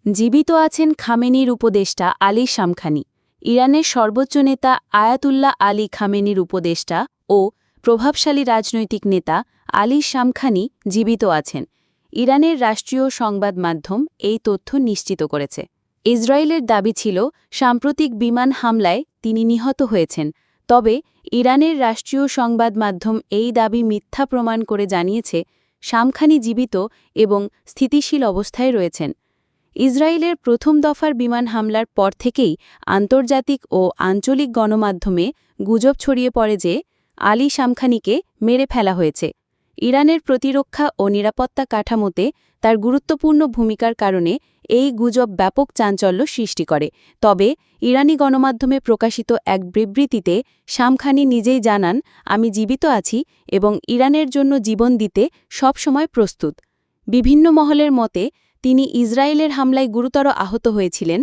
জীবিত আছেন খামেনির উপদেষ্টা আলী শামখানি। ইরানের সর্বোচ্চ নেতা আয়াতুল্লাহ আলী খামেনির উপদেষ্টা ও প্রভাবশালী রাজনৈতিক নেতা আলী শামখানি জীবিত আছেন। ইরানের রাষ্ট্রীয় সংবাদ মাধ্যম এই তথ্য নিশ্চিত করেছে। ইসরায়েলের দাবি ছিল সাম্প্রতিক বিমান হামলায় তিনি নিহত হয়েছেন, তবে ইরানের রাষ্ট্রীয় সংবাদ মাধ্যম এই দাবি মিথ্যা প্রমাণ করে জানিয়েছে শামখানি জীবিত এবং স্থিতিশীল অবস্থায় রয়েছেন। ইসরায়েলের প্রথম দফার বিমান হামলার পর থেকেই আন্তর্জাতিক ও আঞ্চলিক গণমাধ্যমে গুজব ছড়িয়ে পড়ে যে আলী শামখানিকে মেরে ফেলা হয়েছে। ইরানের প্রতিরক্ষা ও নিরাপত্তা কাঠামোতে তার গুরুত্বপূর্ণ ভূমিকার কারণে এই গুজব ব্যাপক চাঞ্চল্য সৃষ্টি করে। তবে ইরানি গণমাধ্যমে প্রকাশিত এক বিবৃতিতে শামখানি নিজেই জানান, আমি জীবিত আছি এবং ইরানের জন্য জীবন দিতে সবসময় প্রস্তুত। বিভিন্ন মহলের মতে তিনি ইসরায়েলের হামলায় গুরুতর আহত হয়েছিলেন,